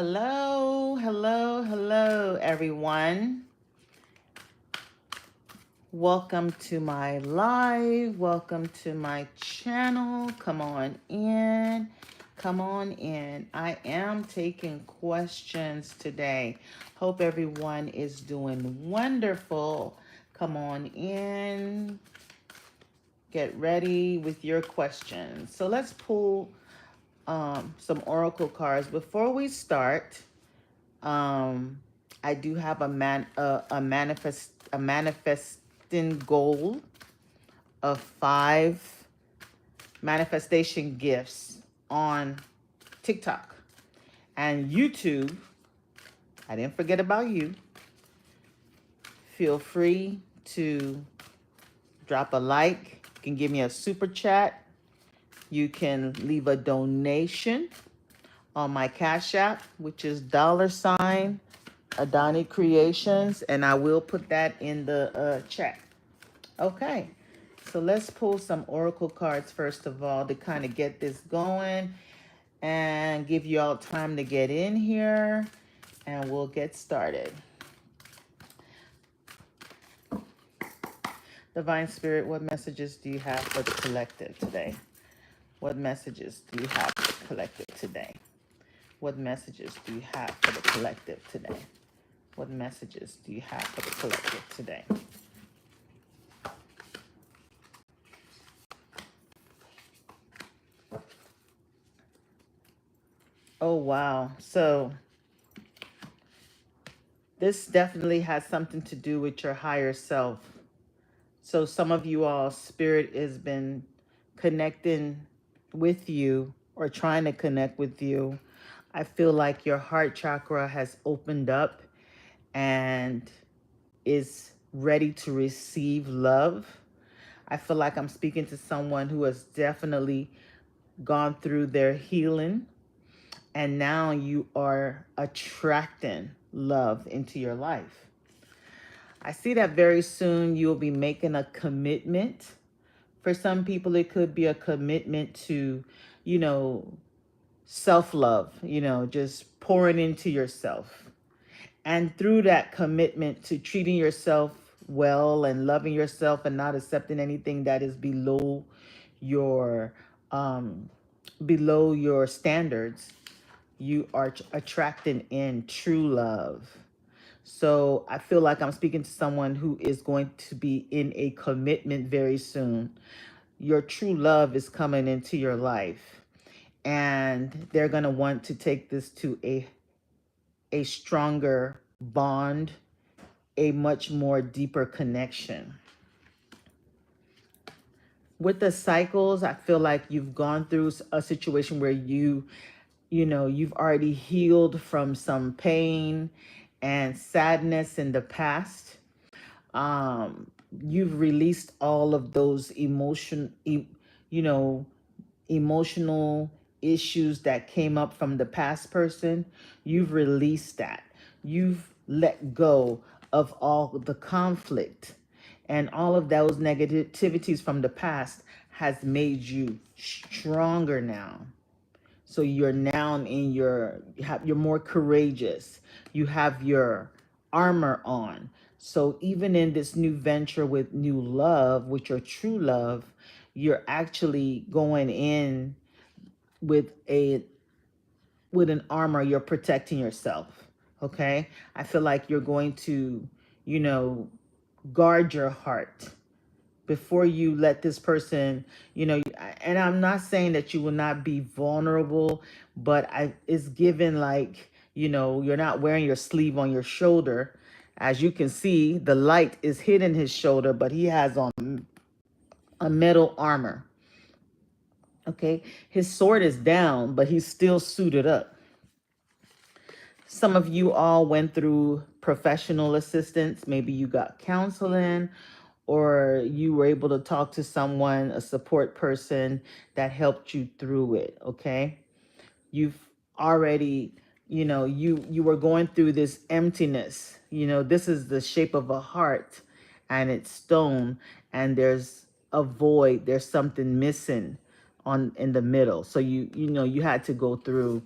Hello, hello, hello, everyone. Welcome to my live. Welcome to my channel. Come on in. Come on in. I am taking questions today. Hope everyone is doing wonderful. Come on in. Get ready with your questions. So let's pull some oracle cards. Before we start, um, I do have a manifesting goal of 5 manifestation gifts on TikTok and YouTube. I didn't forget about you. Feel free to drop a like. You can give me a super chat. You can leave a donation on my Cash App, which is $ Adani Creations, and I will put that in the chat. Okay, so let's pull some oracle cards first of all to kind of get this going and give you all time to get in here, and we'll get started. Divine Spirit, what messages do you have for the collective today? What messages do you have for the collective today? What messages do you have for the collective today? What messages do you have for the collective today? Oh, wow. So this definitely has something to do with your higher self. So some of you all, spirit has been connecting with you or trying to connect with you. I feel like your heart chakra has opened up and is ready to receive love. I feel like I'm speaking to someone who has definitely gone through their healing, and now you are attracting love into your life. I see that very soon you'll be making a commitment. For some people, it could be a commitment to, you know, self-love, just pouring into yourself. And through that commitment to treating yourself well and loving yourself and not accepting anything that is your um, below your standards, you are attracting in true love. So I feel like I'm speaking to someone who is going to be in a commitment very soon. Your true love is coming into your life, and they're going to want to take this to a stronger bond, a much more deeper connection. With the cycles, I feel like you've gone through a situation where you've already healed from some pain and sadness in the past. You've released all of those emotional issues that came up from the past person. You've released that. You've let go of all the conflict, and all of those negativities from the past has made you stronger now. So you're now you're more courageous. You have your armor on. So even in this new venture with new love, with your true love, you're actually going in with an armor. You're protecting yourself. Okay? I feel like you're going to, guard your heart before you let this person, and I'm not saying that you will not be vulnerable, but it's given like, you're not wearing your sleeve on your shoulder. As you can see, the light is hitting his shoulder, but he has on a metal armor. Okay. His sword is down, but he's still suited up. Some of you all went through professional assistance. Maybe you got counseling, or you were able to talk to someone, a support person that helped you through it. Okay. You've already, you were going through this emptiness. This is the shape of a heart, and it's stone, and there's a void. There's something missing in the middle. So you had to go through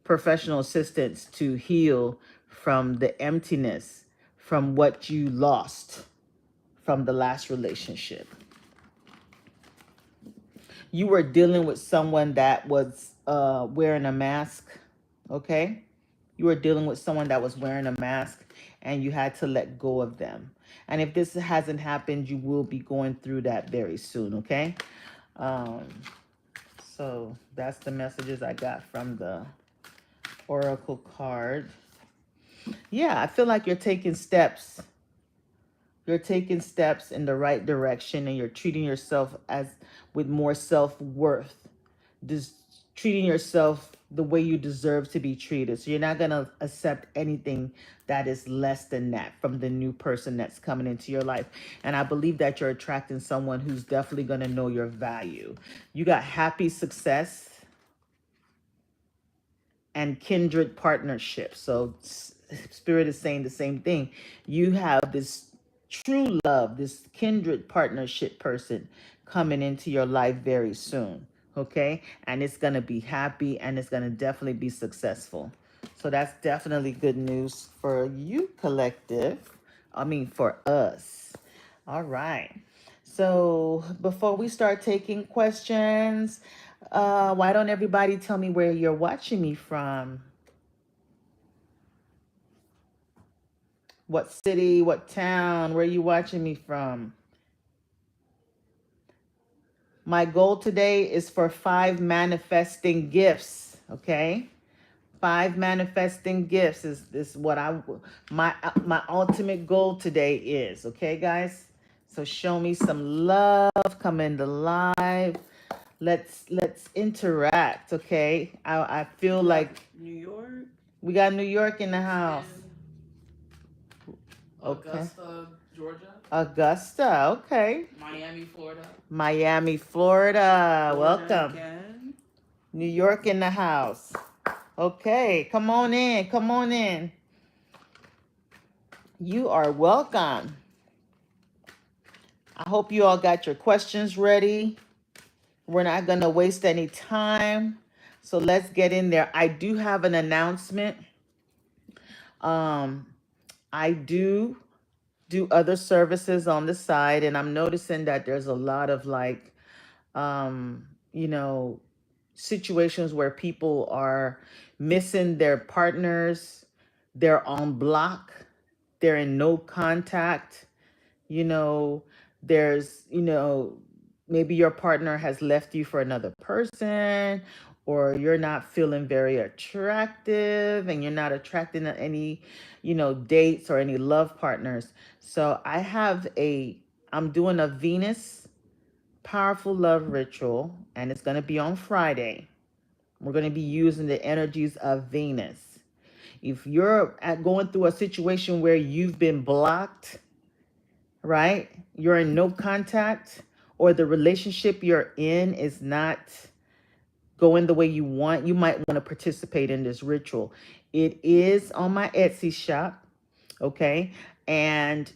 professional assistance to heal from the emptiness from what you lost from the last relationship. You were dealing with someone that was wearing a mask, okay? You were dealing with someone that was wearing a mask and you had to let go of them. And if this hasn't happened, you will be going through that very soon, okay? Um, so that's the messages I got from the Oracle card. Yeah, I feel like you're taking steps. You're taking steps in the right direction and you're treating yourself as with more self-worth. Just treating yourself the way you deserve to be treated. So you're not going to accept anything that is less than that from the new person that's coming into your life. And I believe that you're attracting someone who's definitely going to know your value. You got happy success and kindred partnership. So Spirit is saying the same thing. You have this true love, this kindred partnership person coming into your life very soon. Okay. And it's going to be happy and it's going to definitely be successful. So that's definitely good news for you, collective. I mean, for us. All right. So before we start taking questions, why don't everybody tell me where you're watching me from? What city, what town, where are you watching me from? My goal today is for 5 manifesting gifts, okay? 5 manifesting gifts is what my ultimate goal today is, okay, guys? So show me some love, come into live. Let's interact, okay? I feel like New York. We got New York in the house. Okay. Augusta, Georgia. Augusta, okay. Miami, Florida. Miami, Florida. Florida Welcome. Again. New York in the house. Okay, come on in. Come on in. You are welcome. I hope you all got your questions ready. We're not going to waste any time. So let's get in there. I do have an announcement. I do other services on the side, and I'm noticing that there's a lot of like, you know, situations where people are missing their partners, they're on block, they're in no contact, you know, there's, you know, maybe your partner has left you for another person, or you're not feeling very attractive and you're not attracting any, you know, dates or any love partners. So I'm doing a Venus powerful love ritual, and it's going to be on Friday. We're going to be using the energies of Venus. If you're going through a situation where you've been blocked, right? You're in no contact, or the relationship you're in is not going the way you want, you might want to participate in this ritual. It is on my Etsy shop, okay? And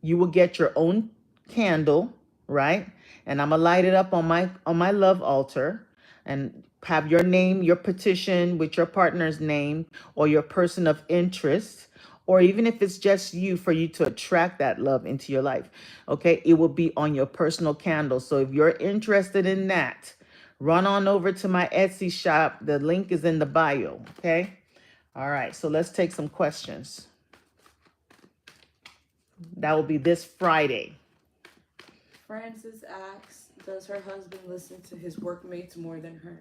you will get your own candle, right? And I'm gonna light it up on my love altar and have your name, your petition with your partner's name or your person of interest, or even if it's just you, for you to attract that love into your life. Okay, it will be on your personal candle. So if you're interested in that, run on over to my Etsy shop. The link is in the bio. Okay. All right. So let's take some questions. That will be this Friday. Francis asks, does her husband listen to his workmates more than her?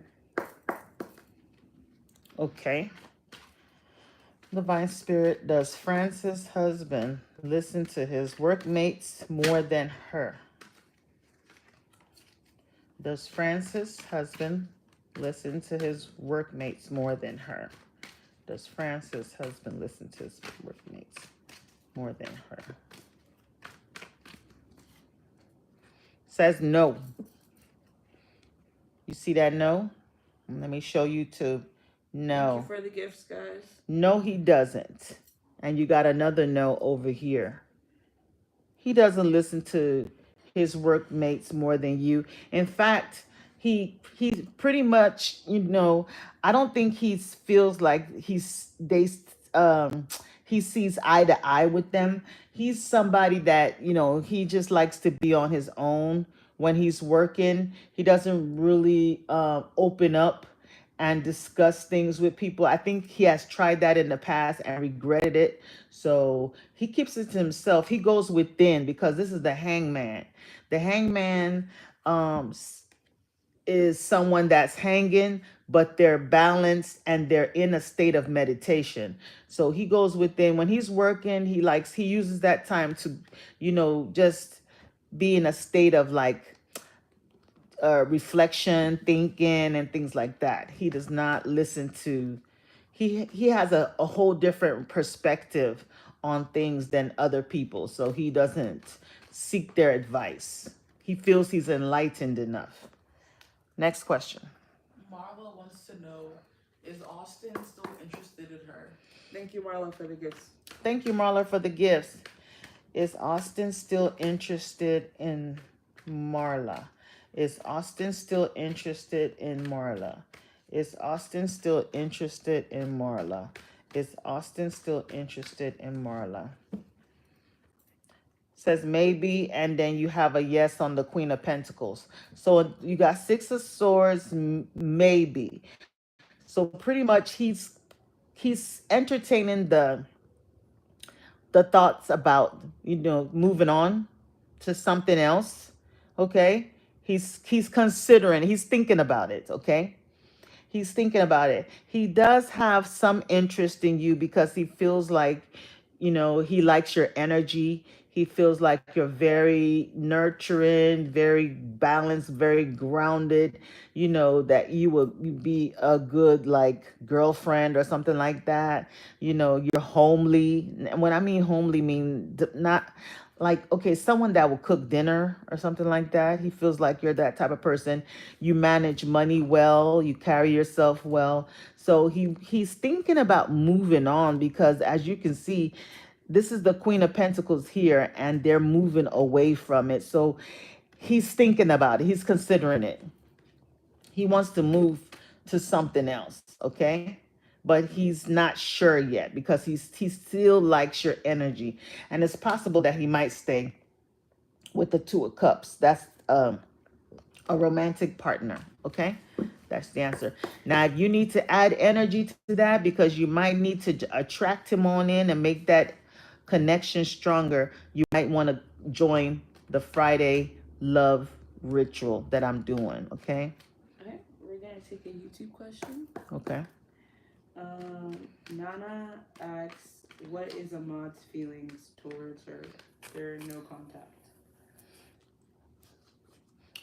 Okay. Divine Spirit, does Francis' husband listen to his workmates more than her? Does Francis' husband listen to his workmates more than her? Does Francis' husband listen to his workmates more than her? Says no. You see that no? Let me show you to no. Thank you for the gifts, guys. No, he doesn't. And you got another no over here. He doesn't listen to his workmates more than you. In fact, He's pretty much, I don't think he feels like um he sees eye to eye with them. He's somebody that, he just likes to be on his own when he's working. He doesn't really open up and discuss things with people. I think he has tried that in the past and regretted it. So he keeps it to himself. He goes within because this is the hangman. The hangman um is someone that's hanging, but they're balanced and they're in a state of meditation. So he goes within when he's working. He uses that time to, just be in a state of like reflection, thinking, and things like that. He does not listen to. He has a whole different perspective on things than other people. So he doesn't seek their advice. He feels he's enlightened enough. Next question. Marla wants to know, is Austin still interested in her? Thank you, Marla, for the gifts. Thank you, Marla, for the gifts. Is Austin still interested in Marla? Is Austin still interested in Marla? Is Austin still interested in Marla? Is Austin still interested in Marla? Says maybe, and then you have a yes on the Queen of Pentacles. So you got Six of Swords, maybe. So pretty much he's entertaining the thoughts about, moving on to something else. Okay? He's considering, he's thinking about it, okay? He's thinking about it. He does have some interest in you because he feels like, he likes your energy. He feels like you're very nurturing, very balanced, very grounded, that you would be a good like girlfriend or something like that. You're homely. And when I mean homely, mean not like, okay, someone that will cook dinner or something like that. He feels like you're that type of person. You manage money well, you carry yourself well. So he's thinking about moving on because, as you can see, this is the Queen of Pentacles here and they're moving away from it. So he's thinking about it. He's considering it. He wants to move to something else, okay? But he's not sure yet because he still likes your energy. And it's possible that he might stay with the Two of Cups. That's a romantic partner, okay? That's the answer. Now, if you need to add energy to that because you might need to attract him on in and make that connection stronger, you might want to join the Friday love ritual that I'm doing, okay? All right, we're gonna take a YouTube question. Okay. Nana asks, what is Ahmad's feelings towards her? There are no contact.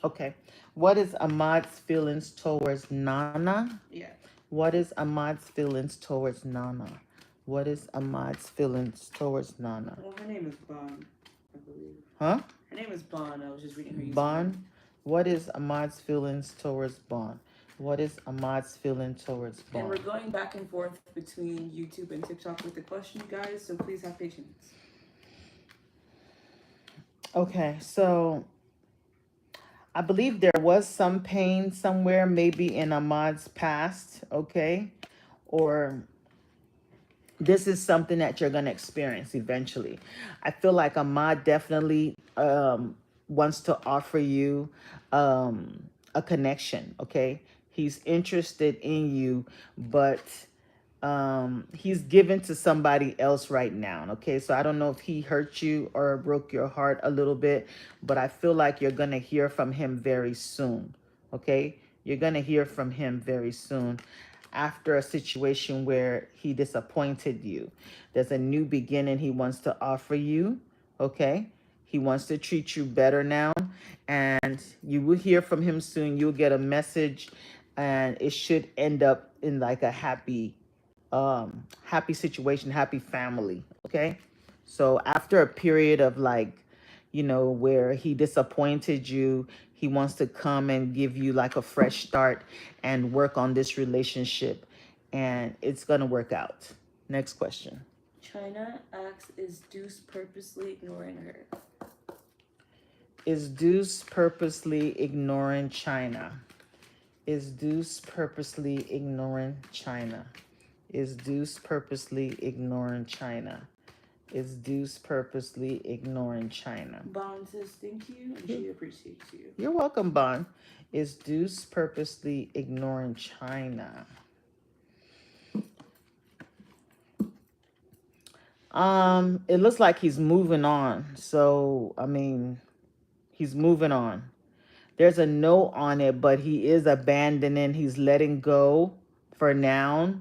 Okay. What is Ahmad's feelings towards Nana? Yeah. What is Ahmad's feelings towards Nana? What is Ahmad's feelings towards Nana? Well, her name is Bon, I believe. Huh? Her name is Bon. I was just reading her username. Bon? What is Ahmad's feelings towards Bon? What is Ahmad's feeling towards Bon? And we're going back and forth between YouTube and TikTok with the question, guys, so please have patience. Okay, so I believe there was some pain somewhere, maybe in Ahmad's past, okay? Or this is something that you're going to experience eventually. I feel like Ahmad definitely wants to offer you a connection, okay? He's interested in you, but he's given to somebody else right now, okay? So I don't know if he hurt you or broke your heart a little bit, but I feel like you're going to hear from him very soon, okay? You're going to hear from him very soon after a situation where he disappointed you. There's a new beginning he wants to offer you, okay? He wants to treat you better now, and you will hear from him soon. You'll get a message, and it should end up in like a happy situation, happy family, okay? So after a period of like, where he disappointed you, he wants to come and give you like a fresh start and work on this relationship, and it's gonna work out. Next question. China asks, is Deuce purposely ignoring her? Is Deuce purposely ignoring China? Is Deuce purposely ignoring China? Is Deuce purposely ignoring China? Is Deuce purposely ignoring China? Bond says thank you and she appreciates you. You're welcome, Bond. Is Deuce purposely ignoring China? It looks like he's moving on. So, I mean, he's moving on. There's a no on it, but he is abandoning. He's letting go for now.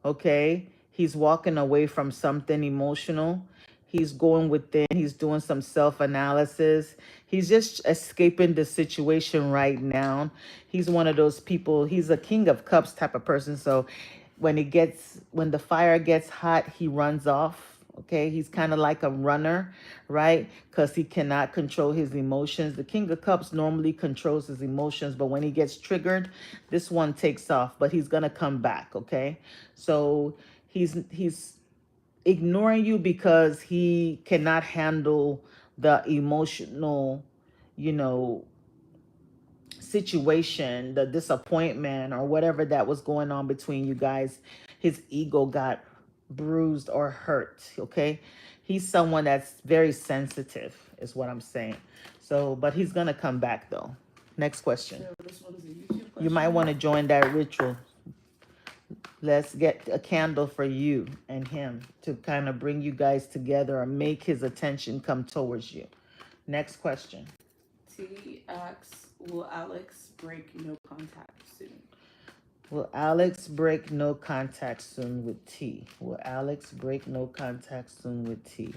Okay. He's walking away from something emotional. He's going within. He's doing some self-analysis. He's just escaping the situation right now. He's one of those people. He's a King of Cups type of person. So when the fire gets hot, he runs off. Okay, he's kind of like a runner, right? Because he cannot control his emotions. The King of Cups normally controls his emotions, but when he gets triggered, this one takes off, but he's gonna come back, okay? So he's ignoring you because he cannot handle the emotional, you know, situation, the disappointment or whatever that was going on between you guys. His ego got bruised or hurt, okay? He's someone that's very sensitive is what I'm saying. So, but he's gonna come back though. Next question. So this one's a YouTube question. You might want to join that ritual. Let's get a candle for you and him to kind of bring you guys together or make his attention come towards you. Next question. T asks, will Alex break no contact soon? Will Alex break no contact soon with T? Will Alex break no contact soon with T?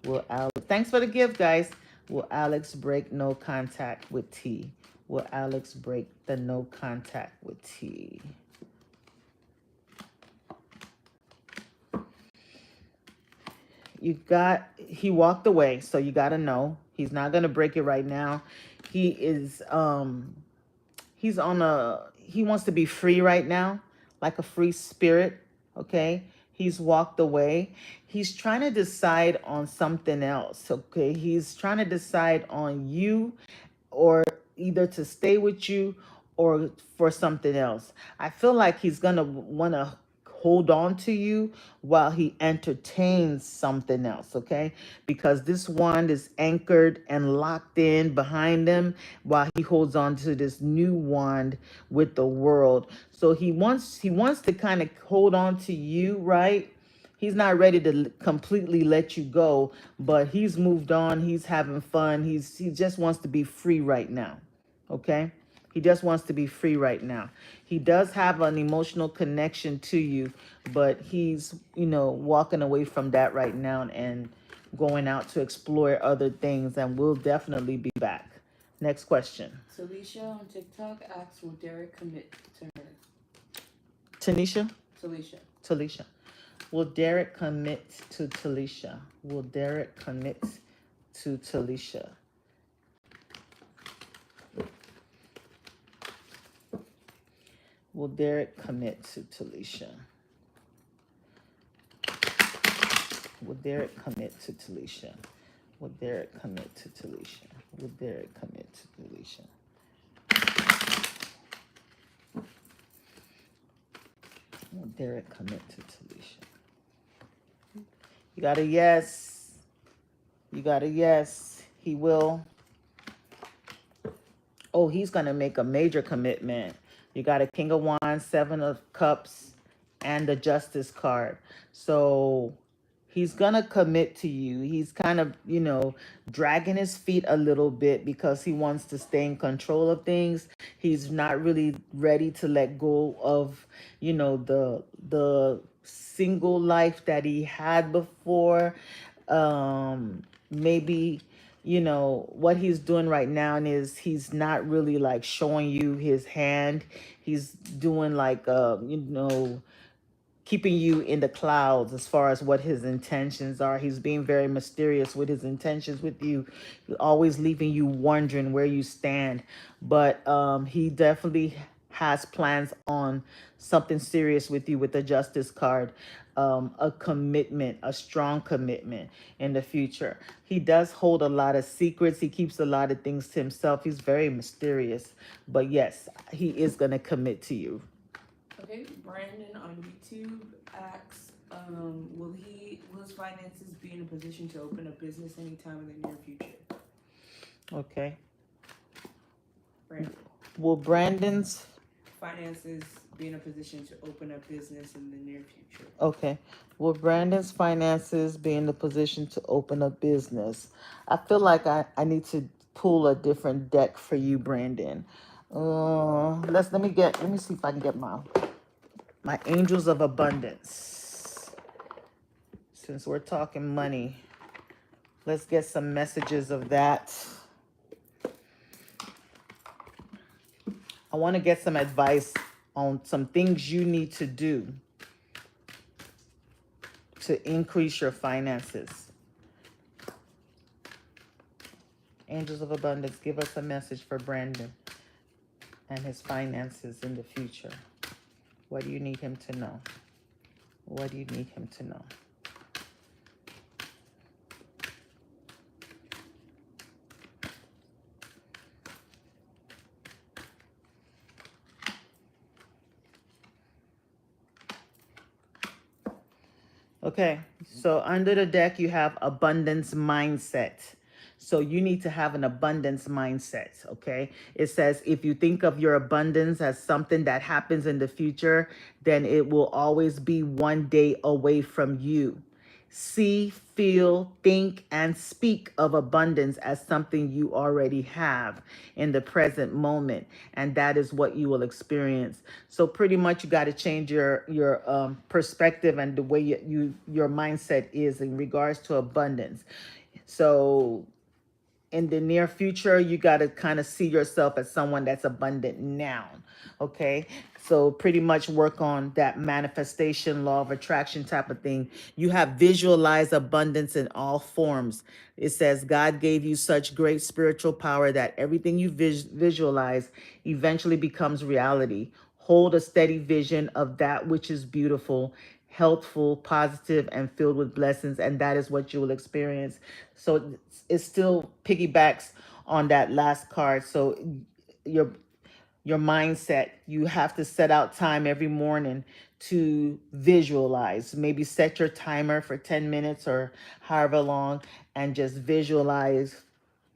Will Alex... Thanks for the gift, guys. Will Alex break no contact with T? Will Alex break the no contact with T? He walked away, so you got to know. He's not going to break it right now. He is, he wants to be free right now, like a free spirit, okay? He's walked away. He's trying to decide on something else, okay? He's trying to decide on you or either to stay with you or for something else. I feel like he's going to want to hold on to you while he entertains something else, okay? Because this wand is anchored and locked in behind him while he holds on to this new wand with the world. So he wants to kind of hold on to you, right? He's not ready to completely let you go, but he's moved on. He's having fun. He just wants to be free right now, okay? He just wants to be free right now. He does have an emotional connection to you, but he's, walking away from that right now and going out to explore other things, and we'll definitely be back. Next question. Talisha on TikTok asks, will Derek commit to her? Tanisha? Talisha. Will Derek commit to Talisha? Will Derek commit to Talisha? Will Derek commit to Talisha? Will Derek commit to Talisha? Will Derek commit to Talisha? Will Derek commit to Talisha? Will Derek commit to Talisha? You got a yes. You got a yes. He will. Oh, he's going to make a major commitment. You got a King of Wands, Seven of Cups, and the Justice card. So he's going to commit to you. He's kind of, dragging his feet a little bit because he wants to stay in control of things. He's not really ready to let go of, the single life that he had before. Maybe... what he's doing right now is he's not really like showing you his hand. He's doing like, keeping you in the clouds as far as what his intentions are. He's being very mysterious with his intentions with you, always leaving you wondering where you stand. But he definitely has plans on something serious with you with the Justice card. a commitment, a strong commitment in the future. He does hold a lot of secrets. He keeps a lot of things to himself. He's very mysterious. But yes, he is going to commit to you. Okay, Brandon on YouTube asks, will his finances be in a position to open a business anytime in the near future? Okay. Brandon. Will Brandon's Finances be in a position to open a business in the near future? Okay. Will Brandon's finances be in the position to open a business? I feel like I need to pull a different deck for you, Brandon. Let me see if I can get my angels of abundance. Since we're talking money, let's get some messages of that. I want to get some advice on some things you need to do to increase your finances. Angels of Abundance, give us a message for Brandon and his finances in the future. What do you need him to know? What do you need him to know? Okay, so under the deck, you have abundance mindset. So you need to have an abundance mindset, okay? It says if you think of your abundance as something that happens in the future, then it will always be one day away from you. See, feel, think, and speak of abundance as something you already have in the present moment, and that is what you will experience. So pretty much you got to change your perspective and the way your mindset is in regards to abundance. So in the near future, you got to kind of see yourself as someone that's abundant now. Okay. So pretty much work on that manifestation, law of attraction type of thing. You have visualized abundance in all forms. It says God gave you such great spiritual power that everything you visualize eventually becomes reality. Hold a steady vision of that which is beautiful, healthful, positive, and filled with blessings, and that is what you will experience. So it still piggybacks on that last card. So your mindset, you have to set out time every morning to visualize. Maybe set your timer for 10 minutes or however long, and just visualize,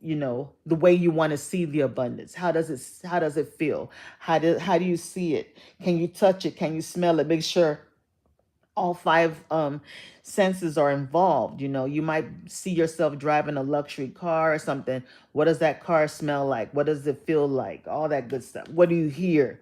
the way you want to see the abundance. How does it feel? How do you see it? Can you touch it? Can you smell it? Make sure all five senses are involved. You might see yourself driving a luxury car or something. What does that car smell like? What does it feel like? All that good stuff. What do you hear?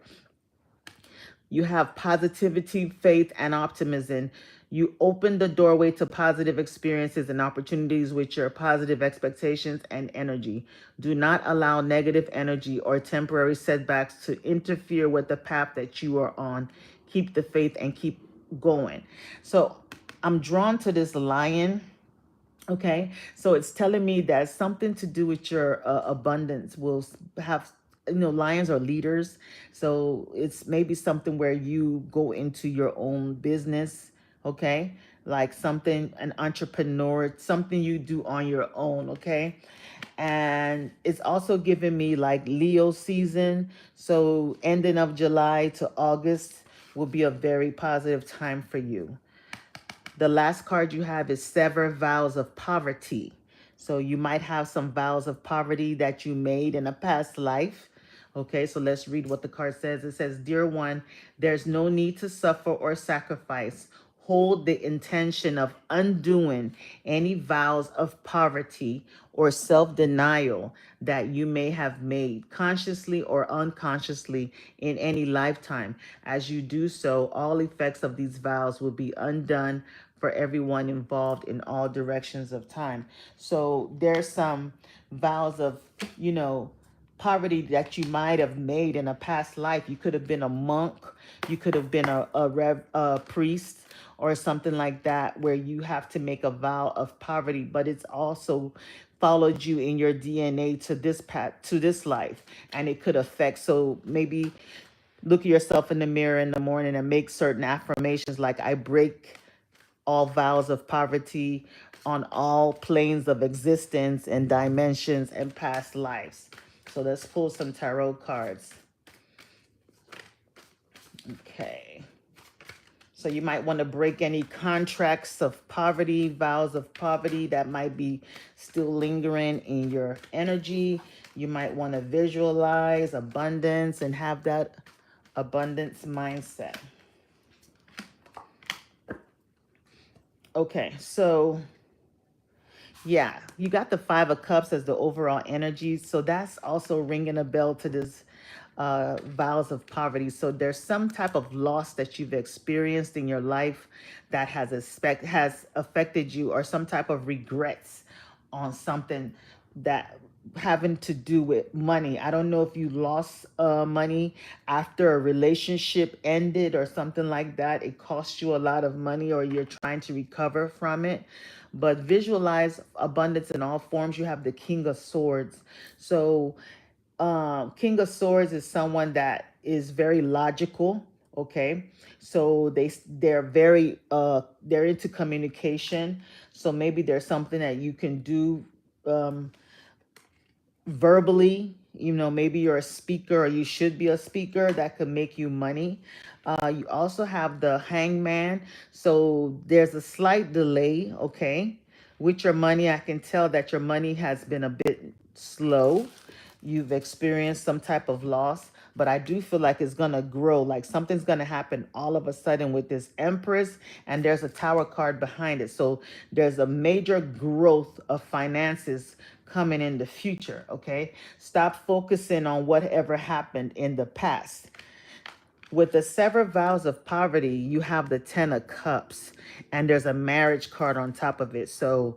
You have positivity, faith, and optimism. You open the doorway to positive experiences and opportunities with your positive expectations and energy. Do not allow negative energy or temporary setbacks to interfere with the path that you are on. Keep the faith and keep going. So I'm drawn to this lion. Okay, so it's telling me that something to do with your abundance will have, lions are leaders. So it's maybe something where you go into your own business, okay? Like an entrepreneur, something you do on your own, okay? And it's also giving me like Leo season. So ending of July to August will be a very positive time for you. The last card you have is Sever Vows of Poverty. So you might have some vows of poverty that you made in a past life. Okay, so let's read what the card says. It says, Dear one, there's no need to suffer or sacrifice. Hold the intention of undoing any vows of poverty or self-denial that you may have made consciously or unconsciously in any lifetime. As you do so, all effects of these vows will be undone for everyone involved in all directions of time. So there's some vows of, poverty that you might have made in a past life. You could have been a monk, you could have been a priest or something like that, where you have to make a vow of poverty, but it's also followed you in your DNA to this path, to this life, and it could affect. So maybe look at yourself in the mirror in the morning and make certain affirmations like, I break all vows of poverty on all planes of existence and dimensions and past lives. So let's pull some tarot cards. Okay. So you might want to break any contracts of poverty, vows of poverty that might be still lingering in your energy. You might want to visualize abundance and have that abundance mindset. Okay, so yeah, you got the Five of Cups as the overall energy. So that's also ringing a bell to this vows of poverty. So there's some type of loss that you've experienced in your life that has affected you, or some type of regrets on something that having to do with money. I don't know if you lost money after a relationship ended or something like that. It cost you a lot of money, or you're trying to recover from it. But visualize abundance in all forms. You have the King of Swords. So King of Swords is someone that is very logical. Okay, so they're very they're into communication. So maybe there's something that you can do verbally. You know, maybe you're a speaker, or you should be a speaker, that could make you money. You also have the Hangman. So there's a slight delay, okay, with your money. I can tell that your money has been a bit slow. You've experienced some type of loss, but I do feel like it's going to grow. Like something's going to happen all of a sudden with this Empress, and there's a Tower card behind it. So there's a major growth of finances coming in the future, okay? Stop focusing on whatever happened in the past. With the severed vows of poverty, you have the Ten of Cups, and there's a marriage card on top of it. So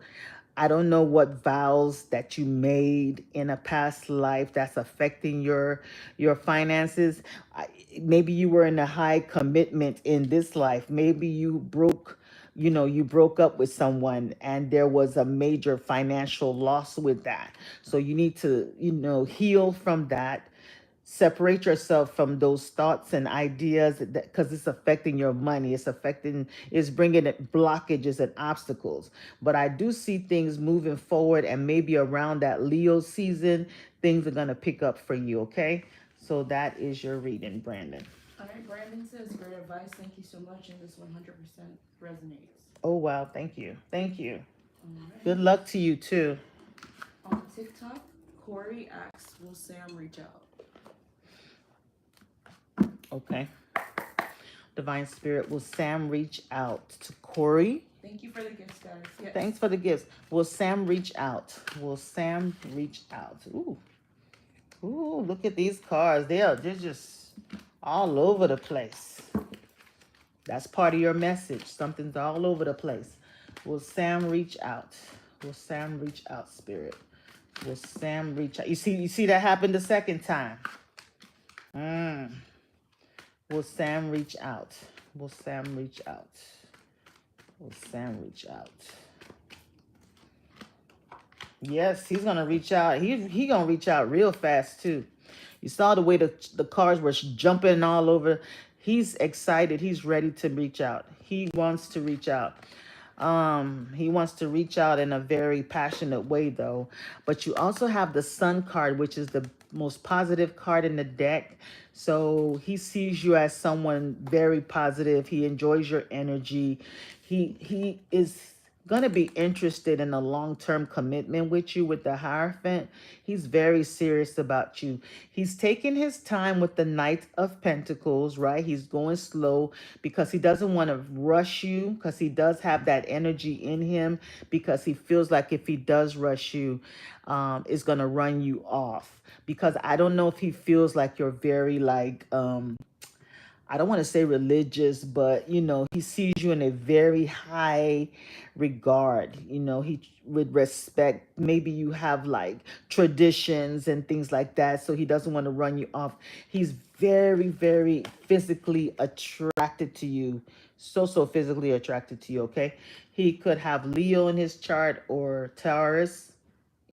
I don't know what vows that you made in a past life that's affecting your finances. Maybe you were in a high commitment in this life. Maybe you broke up with someone and there was a major financial loss with that. So you need to, heal from that. Separate yourself from those thoughts and ideas, because it's affecting your money. It's bringing it blockages and obstacles. But I do see things moving forward, and maybe around that Leo season, things are going to pick up for you. Okay, so that is your reading, Brandon. All right, Brandon says, great advice. Thank you so much. And this 100% resonates. Oh, wow. Thank you. All right. Good luck to you too. On TikTok, Corey asks, will Sam reach out? Okay. Divine Spirit, will Sam reach out to Corey? Thank you for the gifts, guys. Yes. Thanks for the gifts. Will Sam reach out? Will Sam reach out? Ooh, look at these cards. They're just all over the place. That's part of your message. Something's all over the place. Will Sam reach out? Will Sam reach out, Spirit? Will Sam reach out? You see that happened the second time. Will Sam reach out? Will Sam reach out? Will Sam reach out? Yes, he's gonna reach out. He gonna reach out real fast too. You saw the way the cars were jumping all over. He's excited. He's ready to reach out. He wants to reach out. He wants to reach out in a very passionate way, though. But you also have the Sun card, which is the most positive card in the deck. So he sees you as someone very positive. He enjoys your energy. He is going to be interested in a long-term commitment with you with the Hierophant. He's very serious about you. He's taking his time with the Knight of Pentacles, right? He's going slow because he doesn't want to rush you, because he does have that energy in him, because he feels like if he does rush you, it's going to run you off. Because I don't know if he feels like you're very I don't want to say religious, but, he sees you in a very high regard. He would respect, maybe you have traditions and things like that. So he doesn't want to run you off. He's very, very physically attracted to you. So physically attracted to you. Okay. He could have Leo in his chart, or Taurus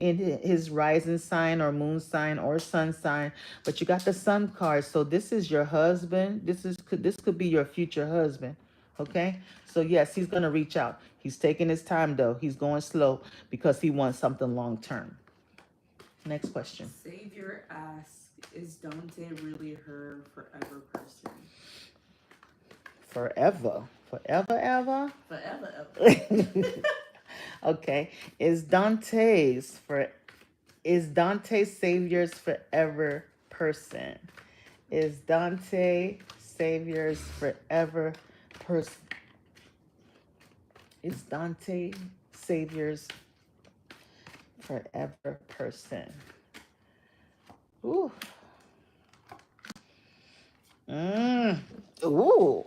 in his rising sign or moon sign or sun sign, but you got the Sun card. So this is your husband. This could be your future husband. Okay? So yes, he's going to reach out. He's taking his time though. He's going slow because he wants something long term. Next question. Savior asks, is Dante really her forever person? Forever. Forever ever? Forever, ever. Okay. Is Dante Savior's forever person? Is Dante Savior's forever person? Is Dante Savior's forever person? Ooh. Ooh.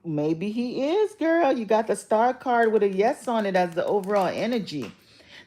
Maybe he is, girl. You got the star card with a yes on it as the overall energy.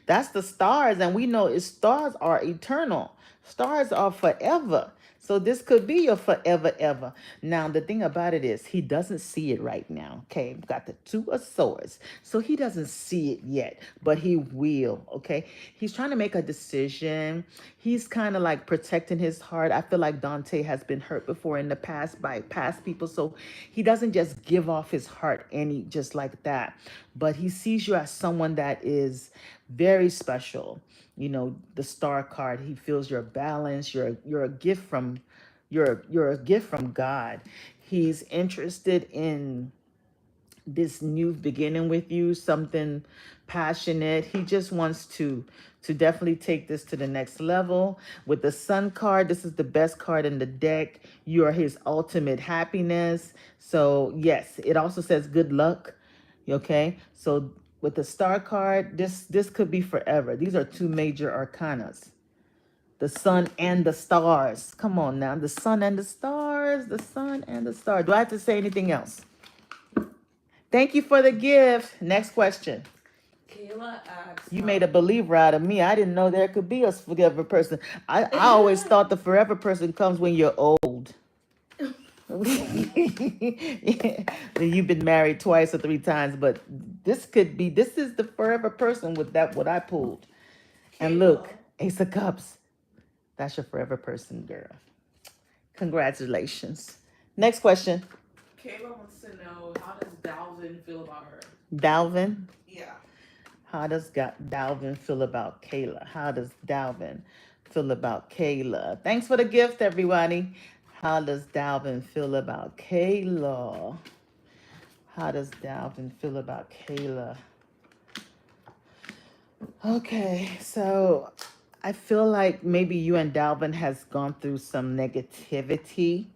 That's the stars, and we know stars are eternal. Stars are forever. So this could be your forever ever. Now the thing about it is he doesn't see it right now. Okay, we've got the two of swords. So he doesn't see it yet, but he will. Okay. He's trying to make a decision. He's kind of like protecting his heart. I feel like Dante has been hurt before in the past by past people. So he doesn't just give off his heart any just like that. But he sees you as someone that is very special. You know, the star card, he feels your balance. You're a gift from you're a gift from God. He's interested in this new beginning with you, something passionate. He just wants to definitely take this to the next level. With the Sun card, this is the best card in the deck. You are his ultimate happiness. So yes, it also says good luck. Okay, so with the Star card, this could be forever. These are two major arcanas, the sun and the stars. Come on now, the sun and the stars, the sun and the stars. Do I have to say anything else? Thank you for the gift. Next question. Kayla asks, You made a believer out of me. I didn't know there could be a forever person. I always thought the forever person comes when you're old. You've been married twice or three times, but this is the forever person with that what I pulled. And look, Ace of Cups. That's your forever person, girl. Congratulations. Next question. Kayla wants to know, how does Dalvin feel about her? Dalvin. Yeah. How does Dalvin feel about Kayla? How does Dalvin feel about Kayla? Thanks for the gift, everybody. How does Dalvin feel about Kayla? How does Dalvin feel about Kayla? Okay, so I feel like maybe you and Dalvin has gone through some negativity,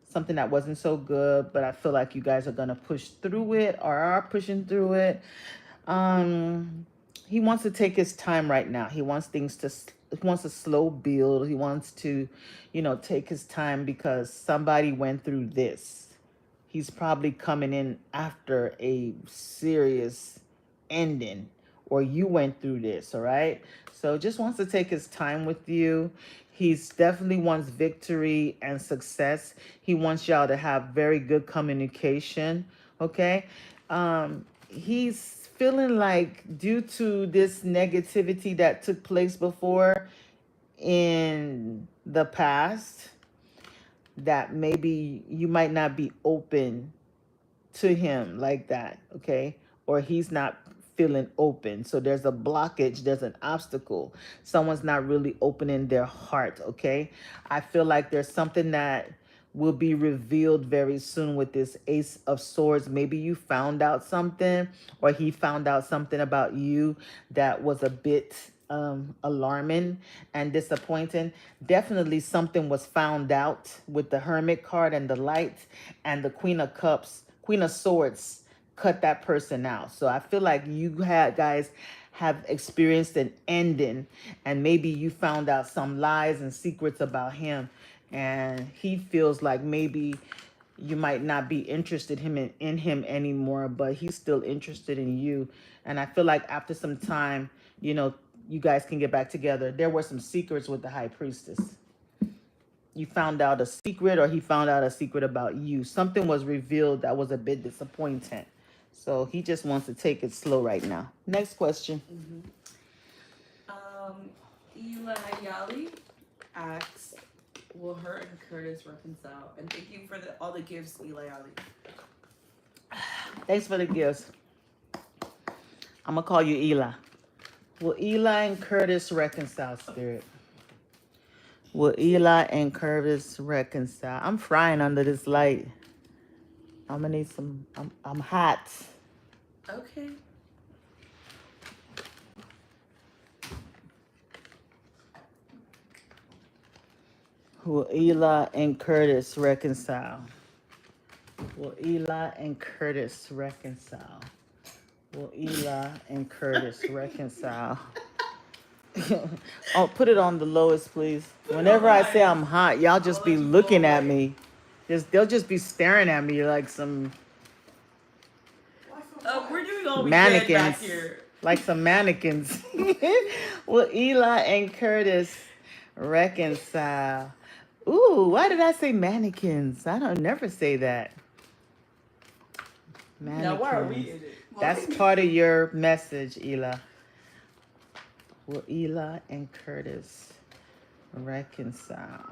something that wasn't so good, but I feel like you guys are gonna push through it or are pushing through it. He wants to take his time right now. He wants he wants a slow build. He wants to, take his time because somebody went through this. He's probably coming in after a serious ending, or you went through this, all right? So just wants to take his time with you. He's definitely wants victory and success. He wants y'all to have very good communication, okay? He's feeling like due to this negativity that took place before in the past, that maybe you might not be open to him like that, okay? Or he's not feeling open. So there's a blockage, there's an obstacle. Someone's not really opening their heart, okay? I feel like there's something that will be revealed very soon with this Ace of Swords. Maybe you found out something, or he found out something about you that was a bit alarming and disappointing. Definitely something was found out with the Hermit card and the Light and the Queen of Cups. Queen of Swords cut that person out. So I feel like you guys have experienced an ending, and maybe you found out some lies and secrets about him, and he feels like maybe you might not be interested in him anymore, but he's still interested in you. And I feel like after some time, you guys can get back together. There were some secrets with the High Priestess. You found out a secret, or he found out a secret about you. Something was revealed that was a bit disappointing. So he just wants to take it slow right now. Next question. Eli Yali asks, will her and Curtis reconcile? And thank you for all the gifts, Eli Yali. Thanks for the gifts. I'm gonna call you Eli. Will Eli and Curtis reconcile, Spirit? Will Eli and Curtis reconcile? I'm frying under this light. I'm gonna need some. I'm hot. Okay. Will Eli and Curtis reconcile? Will Eli and Curtis reconcile? Will Eli and Curtis reconcile? Oh, put it on the lowest, please. Whenever I say I'm hot, y'all just be looking at me. They'll just be staring at me like some We're doing all we can back mannequins. here. Like some mannequins. Will Eli and Curtis reconcile? Ooh, why did I say mannequins? I don't never say that. Now why are we Mannequins. in it? That's part of your message, Eli. Will Eli and Curtis reconcile?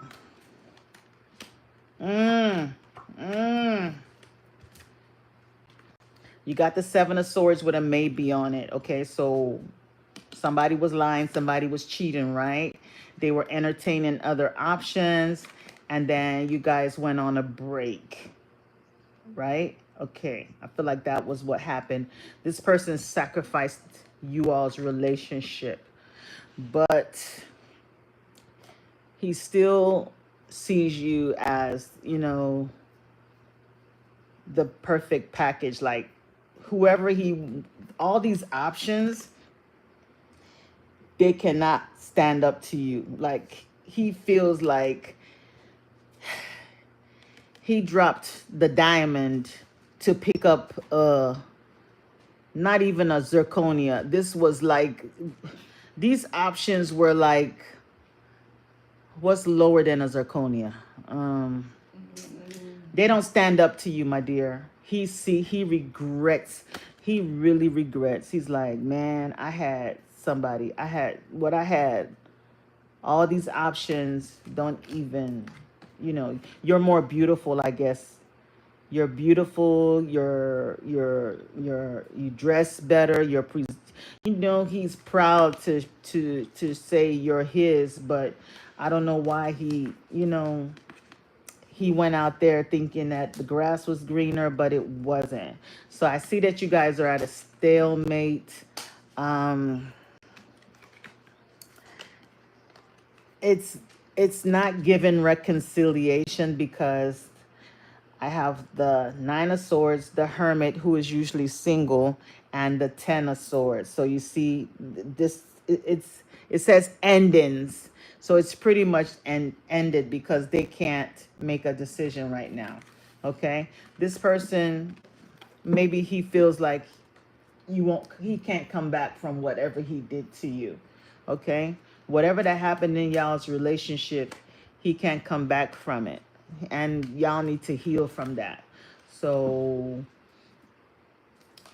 You got the Seven of Swords with a maybe on it. Okay, so somebody was lying, somebody was cheating, right? They were entertaining other options, and then you guys went on a break, right? Okay, I feel like that was what happened. This person sacrificed you all's relationship, but he still sees you as, you know, the perfect package. Like whoever all these options, they cannot stand up to you. Like he feels like he dropped the diamond to pick up not even a zirconia. This was like, these options were like, what's lower than a zirconia? They don't stand up to you, my dear. He regrets. He really regrets. He's like, man, I had what I had. All these options don't even, you know, you're more beautiful, I guess. You're beautiful. You dress better. You know, he's proud to say you're his, but I don't know why he went out there thinking that the grass was greener, but it wasn't. So I see that you guys are at a stalemate. It's not given reconciliation because I have the Nine of Swords, the Hermit, who is usually single, and the Ten of Swords. So you see, it says endings. So it's pretty much ended because they can't make a decision right now. Okay, this person, maybe he feels like he can't come back from whatever he did to you. Okay, whatever that happened in y'all's relationship, he can't come back from it, and y'all need to heal from that. So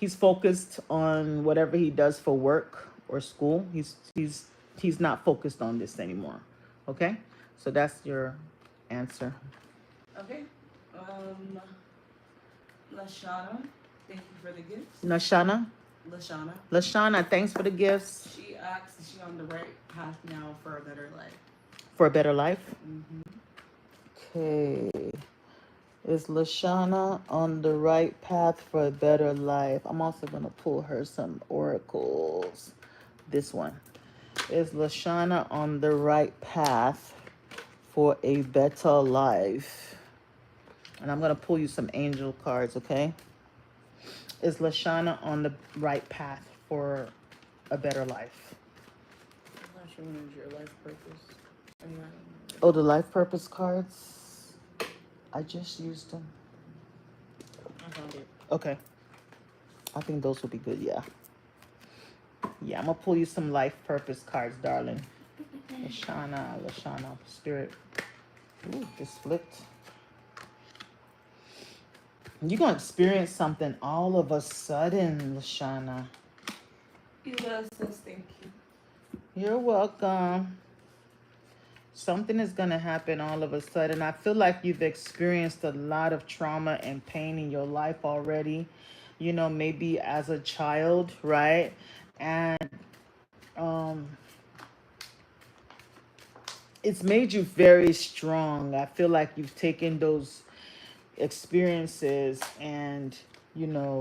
he's focused on whatever he does for work or school. He's not focused on this anymore. Okay, so that's your answer. Okay. Lashana, thank you for the gifts. Lashana, thanks for the gifts. She asks, is she on the right path now for a better life? For a better life. Mm-hmm. Okay. Is Lashana on the right path for a better life? I'm also going to pull her some oracles. This one. Is Lashana on the right path for a better life? And I'm going to pull you some angel cards, okay? Is Lashana on the right path for a better life? I'm not sure what is your life purpose. Oh, the life purpose cards? I just used them. I found it. Okay. I think those will be good, yeah. Yeah, I'm going to pull you some life purpose cards, darling. Lashana, Spirit. Ooh, this flipped. You're going to experience something all of a sudden, Lashana. Ela says thank you. You're welcome. Something is going to happen all of a sudden. I feel like you've experienced a lot of trauma and pain in your life already. you know, maybe as a child, right? And um it's made you very strong. I feel like you've taken those experiences and, you know,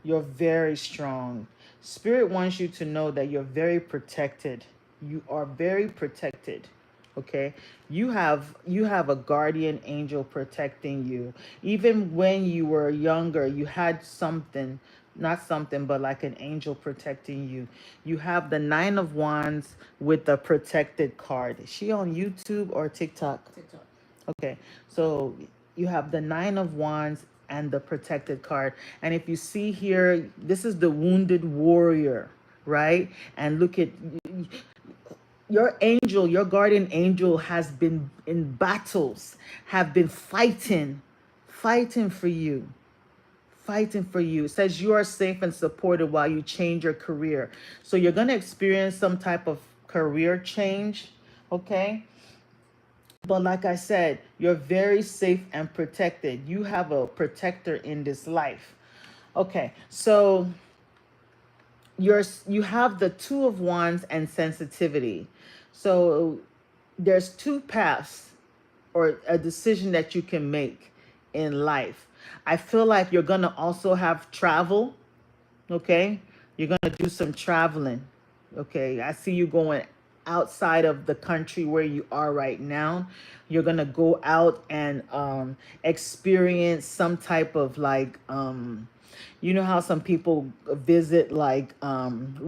you're very strong. Spirit wants you to know that you're very protected. You are very protected. Okay? You have a guardian angel protecting you. Even when you were younger, you had something, not something, but like an angel protecting you. You have the 9 of wands with the protected card. Is she on YouTube or TikTok? TikTok. Okay, so you have the 9 of wands and the protected card. And if you see here, this is the wounded warrior, right? And look at your angel, your guardian angel has been in battles, have been fighting for you. Fighting for you. It says you are safe and supported while you change your career. So you're going to experience some type of career change, okay? But like I said, you're very safe and protected. You have a protector in this life. Okay, so you have the 2 of wands and sensitivity. So there's 2 paths or a decision that you can make in life. I feel like you're going to also have travel, okay? You're going to do some traveling. Okay, I see you going outside of the country where you are right now. You're going to go out and experience some type of like you know how some people visit like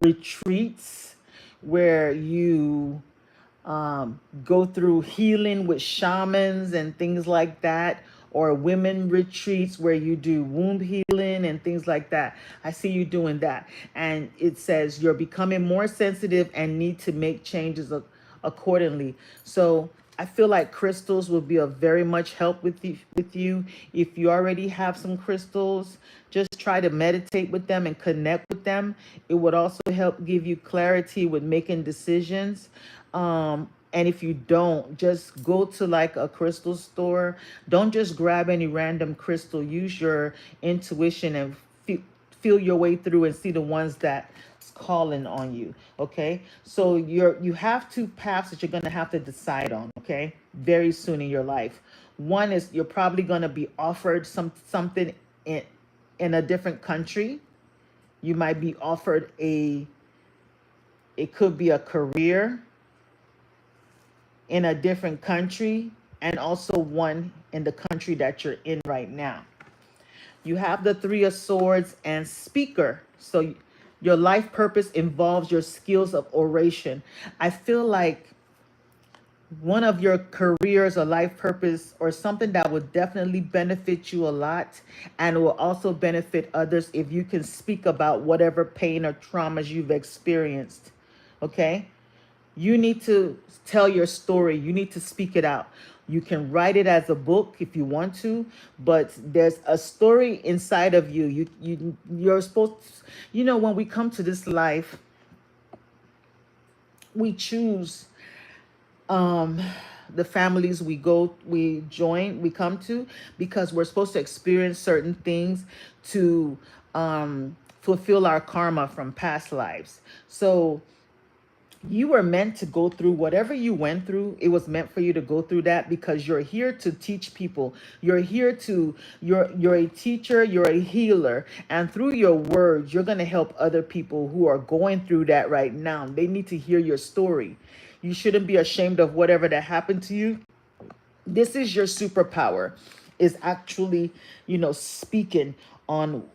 retreats where you go through healing with shamans and things like that, or women retreats where you do womb healing and things like that. I see you doing that. And it says you're becoming more sensitive and need to make changes accordingly. So I feel like crystals will be of very much help with you. If you already have some crystals, just try to meditate with them and connect with them. It would also help give you clarity with making decisions. And if you don't, just go to like a crystal store. Don't just grab any random crystal. Use your intuition and feel your way through and see the ones that's calling on you. Okay, so you have 2 paths that you're going to have to decide on, okay, very soon in your life. One is you're probably going to be offered something in a different country. You might be offered it could be a career in a different country, and also one in the country that you're in right now. You have the 3 of swords and speaker. So your life purpose involves your skills of oration. I feel like one of your careers or life purpose or something that would definitely benefit you a lot and will also benefit others if you can speak about whatever pain or traumas you've experienced. Okay? You need to tell your story. You need to speak it out. You can write it as a book if you want to, but there's a story inside of you. You're supposed to, you know, when we come to this life, we choose the families we come to, because we're supposed to experience certain things to fulfill our karma from past lives. So you were meant to go through whatever you went through. It was meant for you to go through that because you're here to teach people. You're a teacher, you're a healer. And through your words, you're going to help other people who are going through that right now. They need to hear your story. You shouldn't be ashamed of whatever that happened to you. This is your superpower, is actually, speaking on,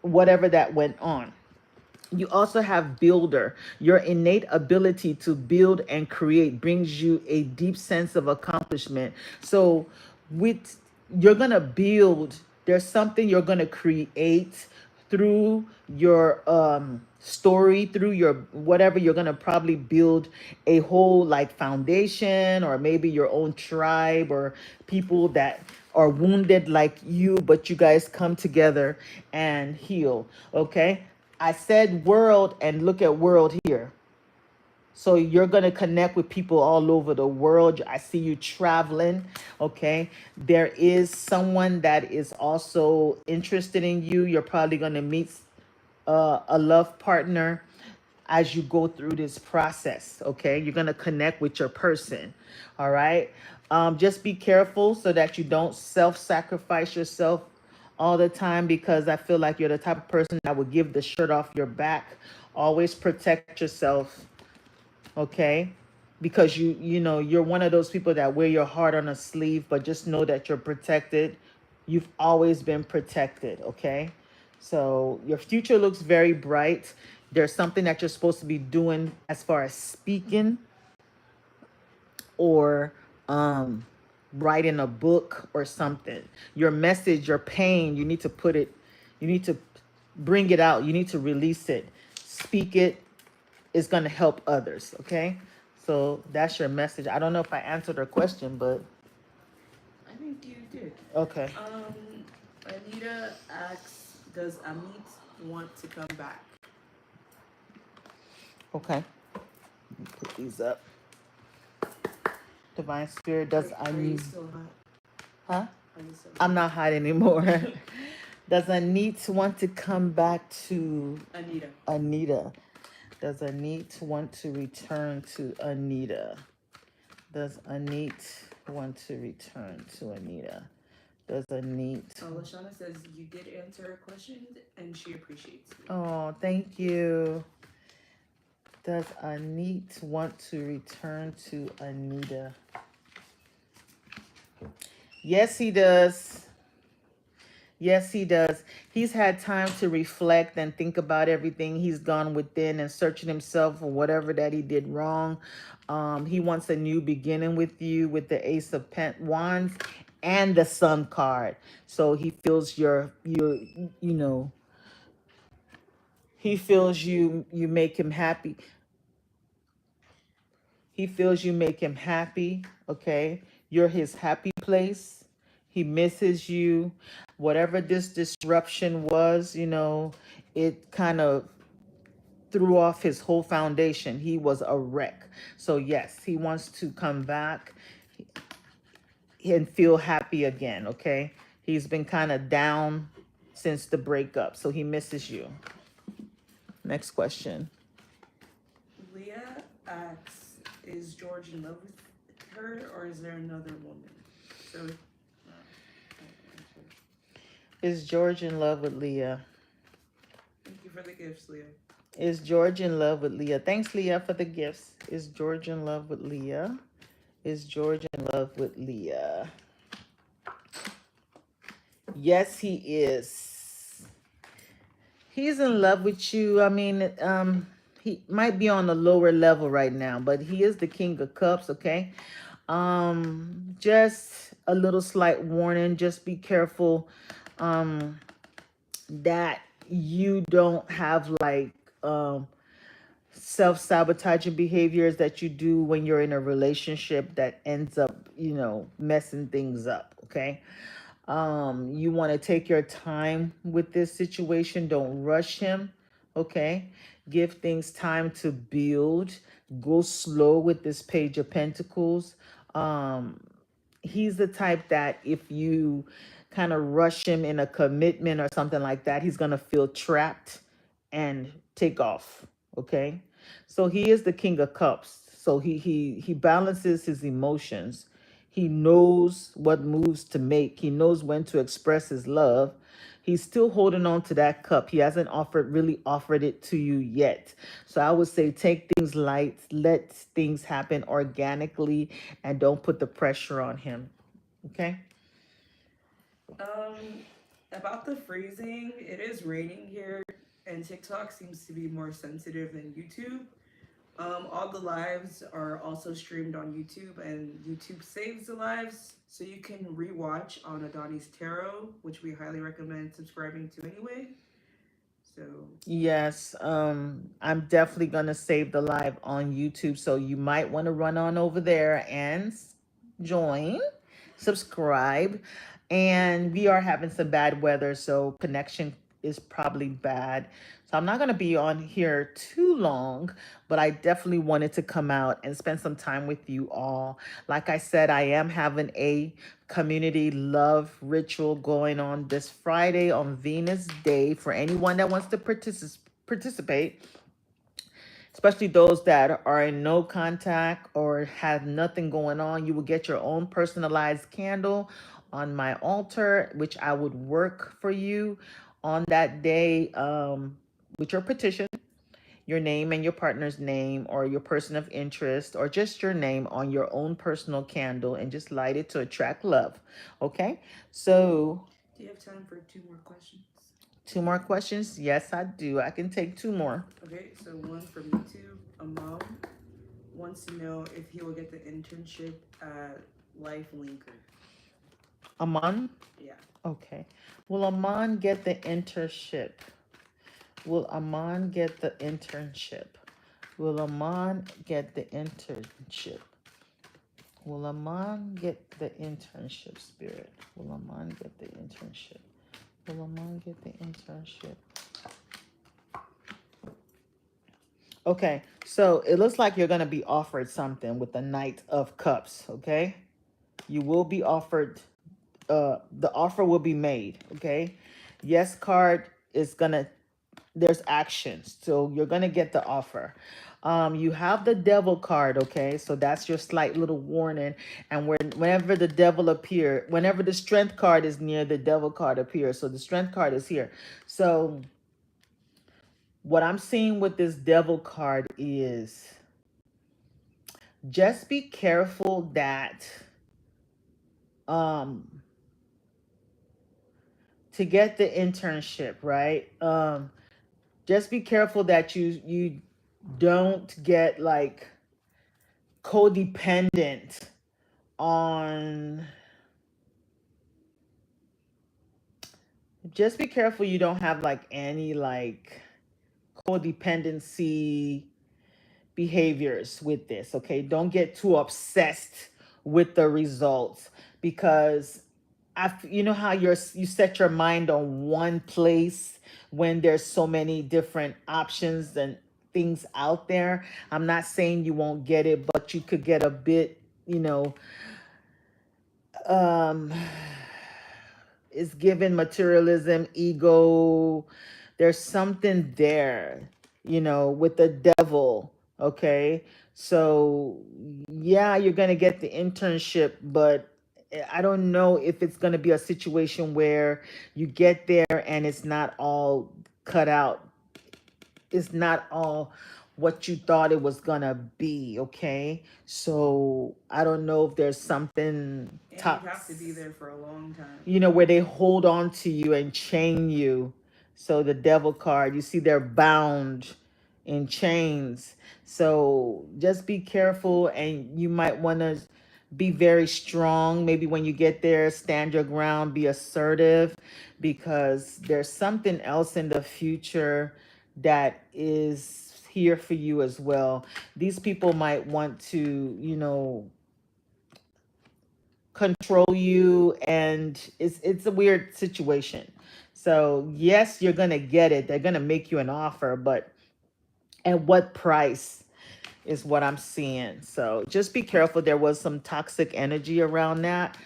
whatever that went on. You also have builder. Your innate ability to build and create brings you a deep sense of accomplishment. So you're going to build, there's something you're going to create through your story, through your whatever. You're going to probably build a whole like foundation, or maybe your own tribe, or people that are wounded like you, but you guys come together and heal. Okay, I said world, and look at world here. So you're going to connect with people all over the world. I see you traveling. Okay. There is someone that is also interested in you. You're probably going to meet a love partner as you go through this process. Okay. You're going to connect with your person. All right. Just be careful so that you don't self-sacrifice yourself all the time, because I feel like you're the type of person that would give the shirt off your back. Always protect yourself, okay? Because you know, you're one of those people that wear your heart on a sleeve, but just know that you're protected. You've always been protected, okay? So your future looks very bright. There's something that you're supposed to be doing as far as speaking, or writing a book or something. Your message, your pain, you need to put it, you need to bring it out, you need to release it, speak it. Is going to help others. Okay, so that's your message. I don't know if I answered her question, but I think you did. okay. Anita asks, does Amit want to come back? Okay, put these up. Divine Spirit, does Are you still hot? huh? Are you still I'm not hot anymore. Does Anit want to come back to Anita? Anita? Does Anit want to return to Anita? Does Anit want to return to Anita? Does Anit? Lashana says you did answer her question and she appreciates you. Oh, thank you. Does Anit want to return to Anita? Yes, he does. Yes, he does. He's had time to reflect and think about everything. He's gone within and searching himself for whatever that he did wrong. He wants a new beginning with you, with the Ace of Wands and the Sun card. So he feels you know, he feels you make him happy. He feels you make him happy, okay? You're his happy place. He misses you. Whatever this disruption was, you know, it kind of threw off his whole foundation. He was a wreck. So yes, he wants to come back and feel happy again, okay? He's been kind of down since the breakup, so he misses you. Next question. Leah asks, is George in love with her or is there another woman? So, Is George in love with Leah? thank you for the gifts, Leah. Is George in love with Leah? Thanks, Leah, for the gifts. Is George in love with Leah? Is George in love with Leah? Yes, he is. He's in love with you. I mean, he might be on a lower level right now, but he is the King of Cups, okay? Just a little slight warning. Just be careful that you don't have like self-sabotaging behaviors that you do when you're in a relationship that ends up, you know, messing things up, okay? You want to take your time with this situation. Don't rush him, okay? Give things time to build. Go slow with this Page of Pentacles. He's the type that if you kind of rush him in a commitment or something like that, he's going to feel trapped and take off, okay? So he is the King of Cups. So he balances his emotions. He knows what moves to make. He knows when to express his love. He's still holding on to that cup. He hasn't really offered it to you yet. So I would say take things light, let things happen organically, and don't put the pressure on him. Okay? About the freezing, it is raining here and TikTok seems to be more sensitive than YouTube. All the lives are also streamed on YouTube, and YouTube saves the lives, so you can rewatch on Adani's Tarot, which we highly recommend subscribing to anyway. So yes, I'm definitely gonna save the live on YouTube, so you might want to run on over there and join, subscribe. And we are having some bad weather, so connection is probably bad. So I'm not going to be on here too long, but I definitely wanted to come out and spend some time with you all. Like I said, I am having a community love ritual going on this Friday on Venus Day for anyone that wants to participate, especially those that are in no contact or have nothing going on. You will get your own personalized candle on my altar, which I would work for you on that day, with your petition, your name and your partner's name, or your person of interest, or just your name on your own personal candle, and just light it to attract love. Okay, so Do you have time for 2 more questions? 2 more questions. Yes, I do. I can take 2 more. Okay, so one from YouTube. Amam wants to know if he will get the internship at Life Linker. Aman. Yeah. Okay. Will Aman get the internship? Will Aman get the internship? Will Aman get the internship? Will Aman get the internship, Spirit? Will Aman get the internship? Will Aman get the internship? Okay, so it looks like you're going to be offered something with the Knight of Cups, okay? You will be offered, the offer will be made, okay? Yes card is going to, there's actions, so you're going to get the offer. You have the Devil card, okay? So that's your slight little warning. And whenever the Devil appear, whenever the Strength card is near, the Devil card appears. So the Strength card is here. So what I'm seeing with this Devil card is just be careful that to get the internship, right? Just be careful that you don't get like codependent on, just be careful you don't have like any like codependency behaviors with this, okay? Don't get too obsessed with the results, because you know how you set your mind on one place when there's so many different options and things out there. I'm not saying you won't get it, but you could get a bit, it's given materialism, ego. There's something there, with the Devil. Okay. So yeah, you're going to get the internship, but I don't know if it's going to be a situation where you get there and it's not all cut out. It's not all what you thought it was going to be. Okay. So I don't know if there's something And you have to be there for a long time. where they hold on to you and chain you. So the Devil card, you see they're bound in chains. So just be careful, and you might want to be very strong. Maybe when you get there, stand your ground, be assertive, because there's something else in the future that is here for you as well. These people might want to, control you, and it's a weird situation. So yes, you're gonna get it. They're gonna make you an offer, but at what price is what I'm seeing. So just be careful. There was some toxic energy around that.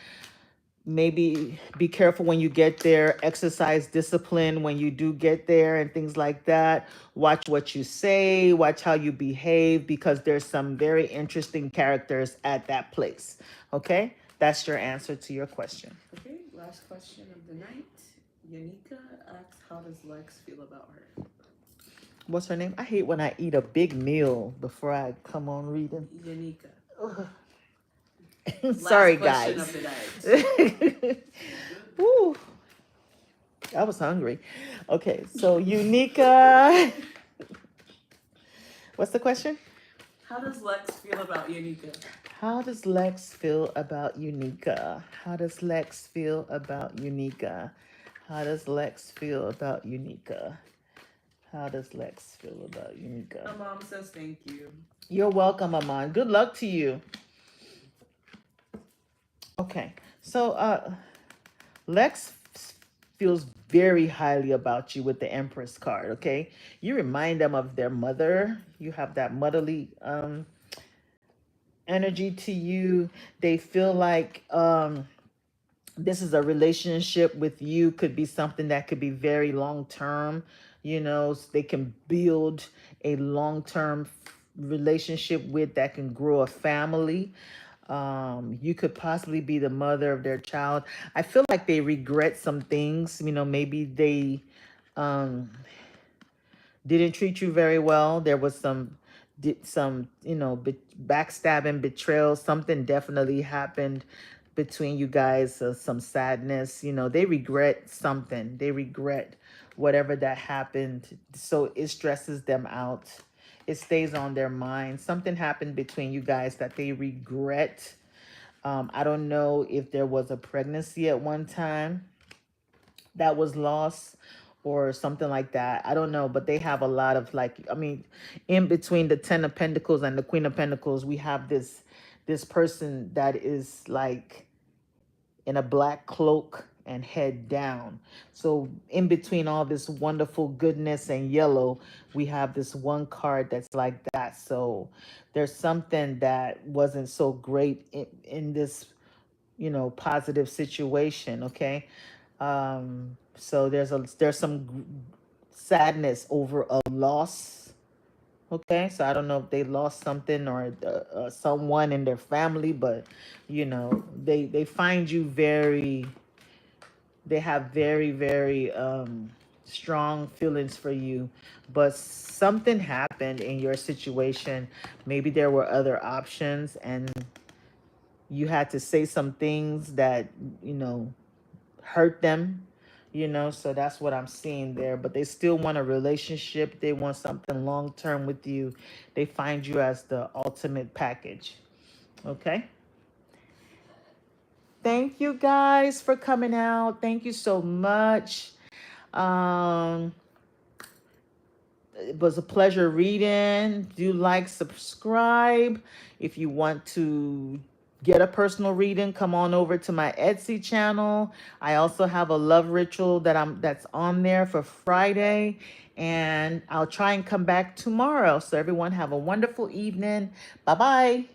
Maybe be careful when you get there. Exercise discipline when you do get there and things like that. Watch what you say, watch how you behave, because there's some very interesting characters at that place. Okay, that's your answer to your question. Okay, last question of the night. Yanika asks, how does Lex feel about her? What's her name? I hate when I eat a big meal before I come on reading. Yanika. Sorry, Last question guys. of the night. Woo. I was hungry. Okay, so Unica. What's the question? How does Lex feel about Yanika? How does Lex feel about Unica? How does Lex feel about Unica? How does Lex feel about Unica? How does Lex feel about Unica? My mom says thank you. You're welcome, Aman. Good luck to you. Okay, so Lex feels very highly about you with the Empress card, okay? You remind them of their mother. You have that motherly energy to you. They feel like this is a relationship with you, could be something that could be very long term. You know, they can build a long term relationship with that can grow a family. You could possibly be the mother of their child. I feel like they regret some things. You know, maybe they um, didn't treat you very well. There was some backstabbing, betrayal. Something definitely happened between you guys. Some sadness. You know, they regret something. They regret whatever that happened. So it stresses them out. It stays on their mind. Something happened between you guys that they regret. I don't know if there was a pregnancy at one time that was lost or something like that. I don't know, but they have a lot of, like, I mean, in between the 10 of Pentacles and the Queen of Pentacles, we have this person that is like in a black cloak and head down. So in between all this wonderful goodness and yellow, we have this one card that's like that. So there's something that wasn't so great in this, positive situation. Okay. So there's some sadness over a loss. Okay, so I don't know if they lost something or someone in their family, but they find you very. They have very very strong feelings for you, but something happened in your situation. Maybe there were other options, and you had to say some things that hurt them, so that's what I'm seeing there. But they still want a relationship. They want something long term with you. They find you as the ultimate package. Okay. Thank you guys for coming out. Thank you so much. um it was a pleasure reading. Do like, subscribe. If you want to get a personal reading, come on over to my Etsy channel. I also have a love ritual that's on there for Friday, and I'll try and come back tomorrow. So everyone have a wonderful evening. Bye bye.